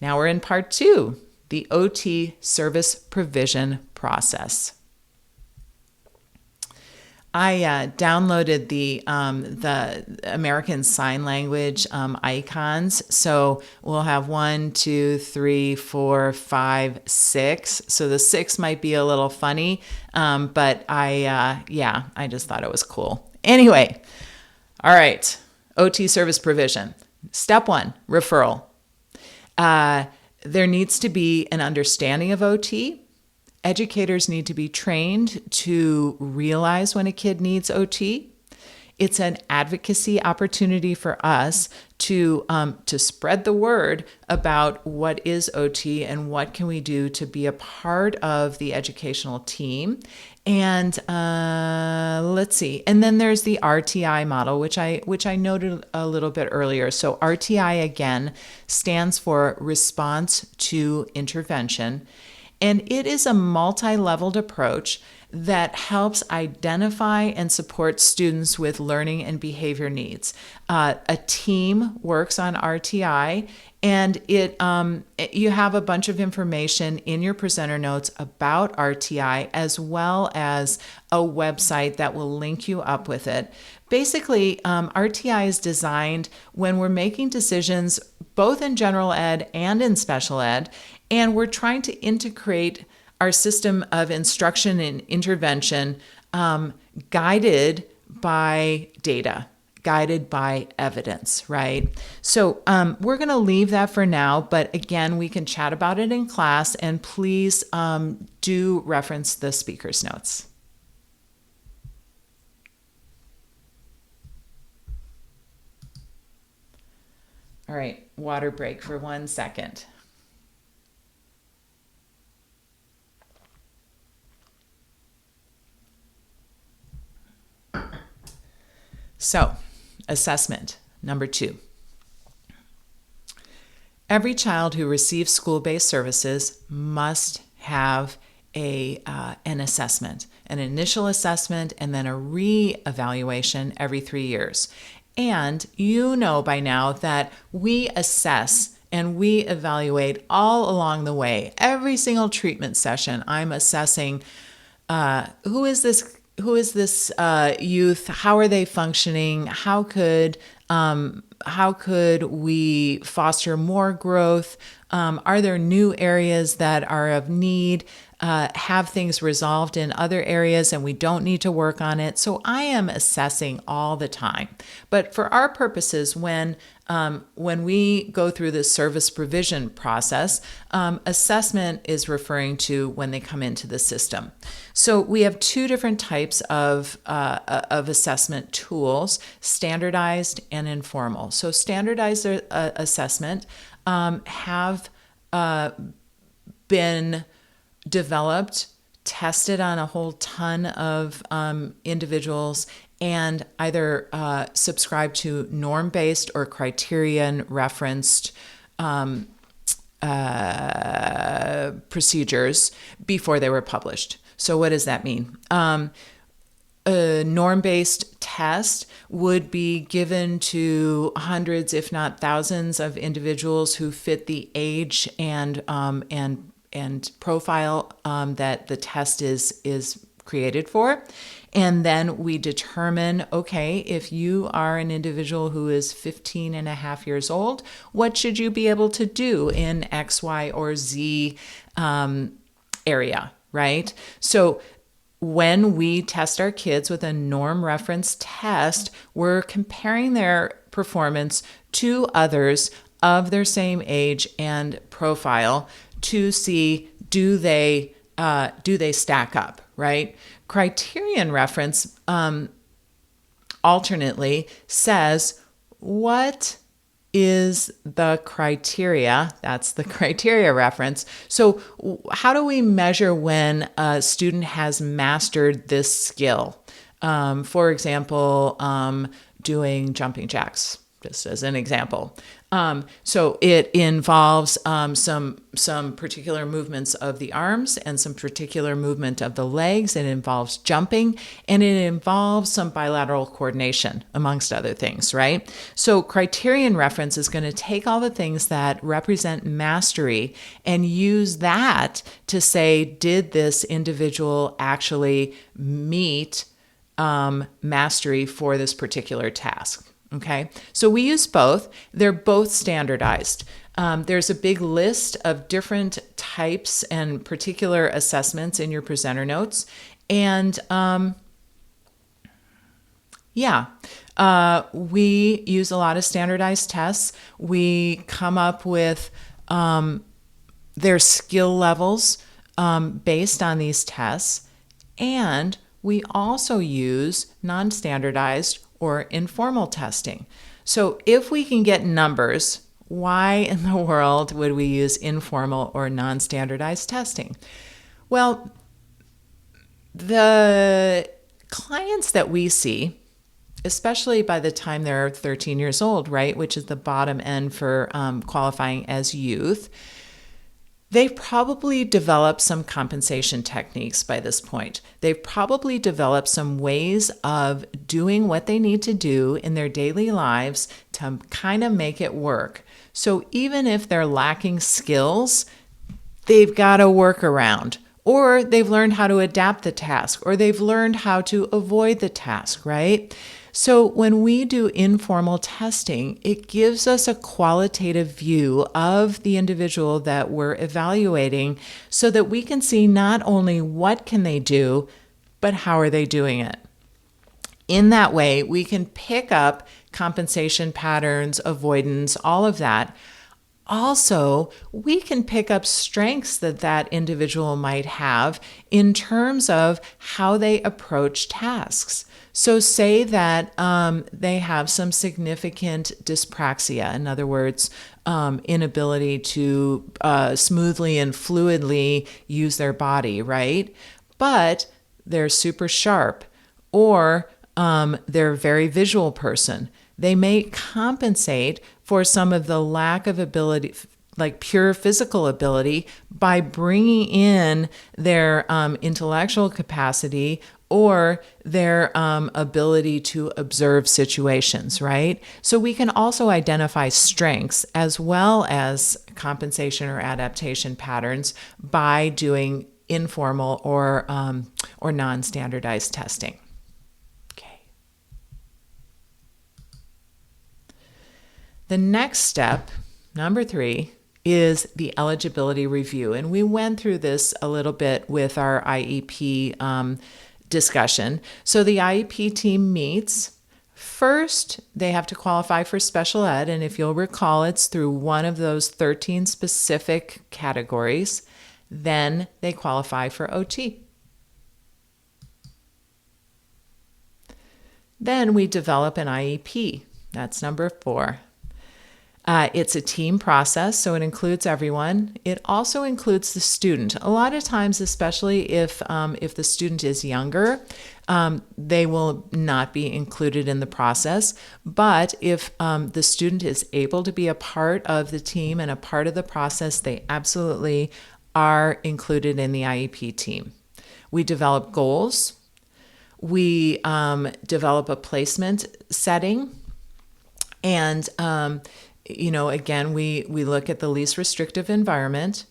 Now we're in part 2, the OT service provision process. I downloaded the American Sign Language icons. So we'll have 1, 2, 3, 4, 5, 6. So the 6 might be a little funny, but I just thought it was cool. Anyway, all right, OT service provision. Step 1, referral. There needs to be an understanding of OT. Educators need to be trained to realize when a kid needs OT. It's an advocacy opportunity for us to spread the word about what is OT and what can we do to be a part of the educational team. And let's see. And then there's the RTI model, which I noted a little bit earlier. So RTI again stands for response to intervention. And it is a multi-leveled approach that helps identify and support students with learning and behavior needs. A team works on RTI, and you have a bunch of information in your presenter notes about RTI, as well as a website that will link you up with it. Basically, RTI is designed when we're making decisions both in general ed and in special ed, and we're trying to integrate our system of instruction and intervention guided by data, guided by evidence, right? So we're going to leave that for now, but again, we can chat about it in class, and please do reference the speaker's notes. All right, water break for 1 second. So, assessment, number 2. Every child who receives school-based services must have an assessment, an initial assessment, and then a re-evaluation every 3 years. And you know by now that we assess and we evaluate all along the way. Every single treatment session, I'm assessing who is this youth? How are they functioning? How could we foster more growth? Are there new areas that are of need? Have things resolved in other areas and we don't need to work on it? So I am assessing all the time. But for our purposes, when we go through this service provision process, assessment is referring to when they come into the system. So we have 2 different types of assessment tools, standardized and informal. So standardized assessment have been developed, tested on a whole ton of individuals, and either subscribe to norm-based or criterion-referenced procedures before they were published. So what does that mean? A norm-based test would be given to hundreds, if not thousands, of individuals who fit the age and profile that the test is created for. And then we determine, okay, if you are an individual who is 15 and a half years old, what should you be able to do in X, Y, or Z area, right? So when we test our kids with a norm reference test, we're comparing their performance to others of their same age and profile to see do they stack up, right? Criterion reference alternately says what is the criteria. That's the criteria reference. So how do we measure when a student has mastered this skill? For example, doing jumping jacks, just as an example. So it involves some particular movements of the arms and some particular movement of the legs. It involves jumping, and it involves some bilateral coordination, amongst other things, right? So criterion reference is going to take all the things that represent mastery and use that to say, did this individual actually meet mastery for this particular task? Okay, so we use both. They're both standardized. There's a big list of different types and particular assessments in your presenter notes. And we use a lot of standardized tests. We come up with their skill levels based on these tests. And we also use non-standardized or informal testing. So if we can get numbers, why in the world would we use informal or non-standardized testing? Well, the clients that we see, especially by the time they're 13 years old, right, which is the bottom end for qualifying as youth, they've probably developed some compensation techniques by this point. They've probably developed some ways of doing what they need to do in their daily lives to kind of make it work. So even if they're lacking skills, they've got a workaround, or they've learned how to adapt the task, or they've learned how to avoid the task, right? So when we do informal testing, it gives us a qualitative view of the individual that we're evaluating so that we can see not only what can they do, but how are they doing it. In that way, we can pick up compensation patterns, avoidance, all of that. Also, we can pick up strengths that that individual might have in terms of how they approach tasks. So say that they have some significant dyspraxia, in other words, inability to smoothly and fluidly use their body, right? But they're super sharp, or they're a very visual person. They may compensate for some of the lack of ability, like pure physical ability, by bringing in their intellectual capacity or their ability to observe situations, right? So we can also identify strengths as well as compensation or adaptation patterns by doing informal or non-standardized testing. Okay. The next step, number 3, is the eligibility review. And we went through this a little bit with our IEP discussion. So the IEP team meets. First, they have to qualify for special ed, and if you'll recall, it's through one of those 13 specific categories. Then they qualify for OT. Then we develop an IEP. That's number 4. It's a team process, so it includes everyone. It also includes the student. A lot of times, especially if the student is younger, they will not be included in the process. But if the student is able to be a part of the team and a part of the process, they absolutely are included in the IEP team. We develop goals. We develop a placement setting. And again, we look at the least restrictive environment.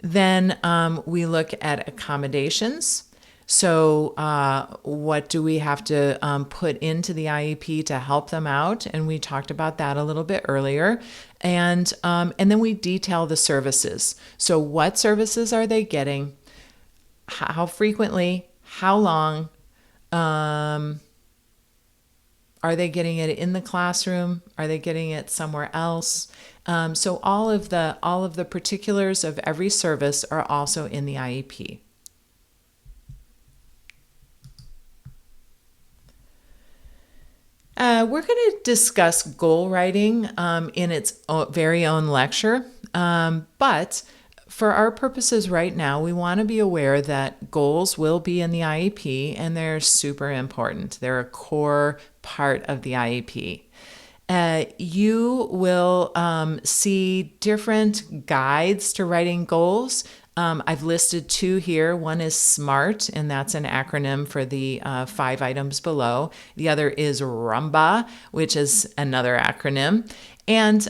Then we look at accommodations. So what do we have to put into the IEP to help them out? And we talked about that a little bit earlier. And then we detail the services. So what services are they getting? How frequently? How long? Are they getting it in the classroom? Are they getting it somewhere else? So all of the particulars of every service are also in the IEP. We're going to discuss goal writing in its very own lecture, but for our purposes right now, we want to be aware that goals will be in the IEP, and they're super important. They're a core part of the IEP. You will see different guides to writing goals. I've listed two here. One is SMART, and that's an acronym for the 5 items below. The other is RUMBA, which is another acronym. And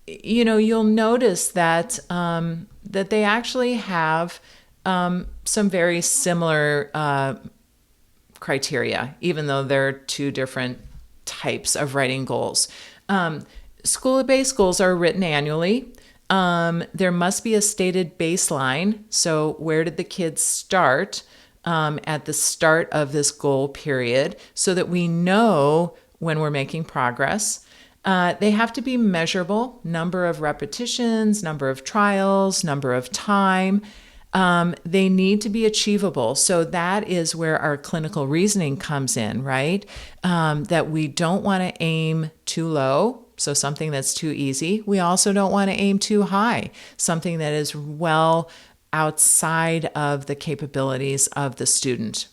you'll notice that that they actually have some very similar criteria, even though they're two different types of writing goals. School-based goals are written annually. There must be a stated baseline. So where did the kids start at the start of this goal period so that we know when we're making progress? They have to be measurable, number of repetitions, number of trials, number of time. They need to be achievable. So that is where our clinical reasoning comes in, right? That we don't want to aim too low, so something that's too easy. We also don't want to aim too high, something that is well outside of the capabilities of the student.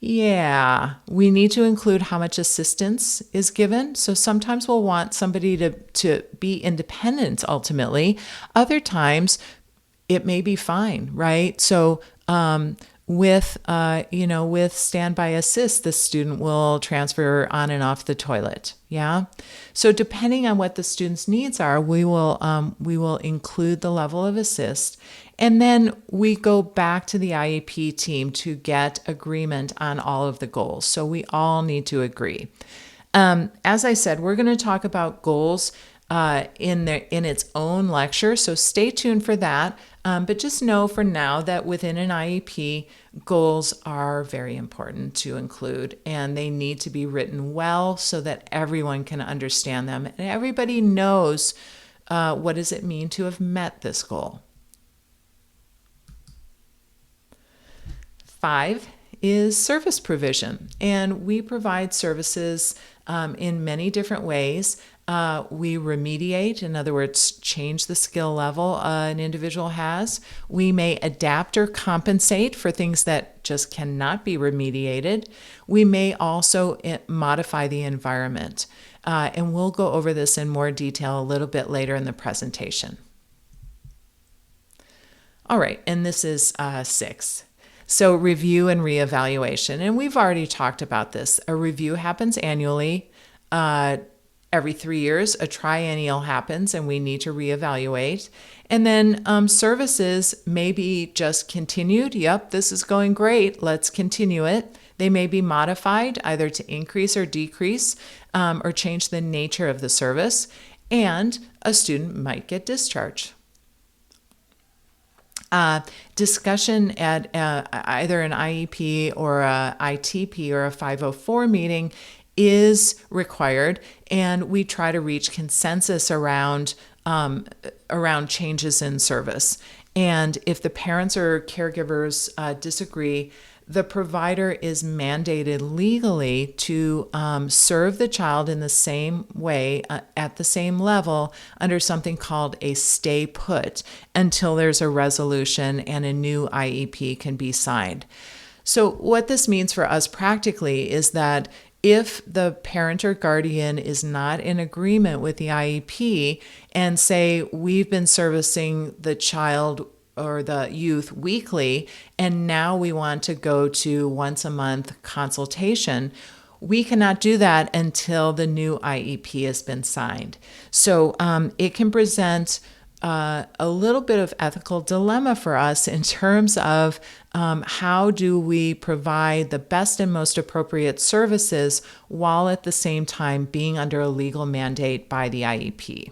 Yeah, we need to include how much assistance is given. So sometimes we'll want somebody to be independent ultimately. Other times it may be fine, right? So with standby assist, the student will transfer on and off the toilet. Yeah. So depending on what the student's needs are, we will include the level of assist. And then we go back to the IEP team to get agreement on all of the goals. So we all need to agree. As I said, we're going to talk about goals in its own lecture. So stay tuned for that. But just know for now that within an IEP, goals are very important to include, and they need to be written well so that everyone can understand them and everybody knows what does it mean to have met this goal. 5 is service provision, and we provide services in many different ways. We remediate, in other words, change the skill level an individual has. We may adapt or compensate for things that just cannot be remediated. We may also modify the environment, and we'll go over this in more detail a little bit later in the presentation. All right, and this is 6. So review and reevaluation, and we've already talked about this. A review happens annually. Every 3 years, a triennial happens, and we need to reevaluate. And then services may be just continued. Yep, this is going great. Let's continue it. They may be modified either to increase or decrease or change the nature of the service. And a student might get discharged. Discussion at either an IEP or a ITP or a 504 meeting is required, and we try to reach consensus around changes in service. And if the parents or caregivers disagree, the provider is mandated legally to serve the child in the same way, at the same level, under something called a stay put until there's a resolution and a new IEP can be signed. So what this means for us practically is that if the parent or guardian is not in agreement with the IEP and say, we've been servicing the child or the youth weekly, and now we want to go to once a month consultation, we cannot do that until the new IEP has been signed. So it can present a little bit of ethical dilemma for us in terms of how do we provide the best and most appropriate services while at the same time being under a legal mandate by the IEP.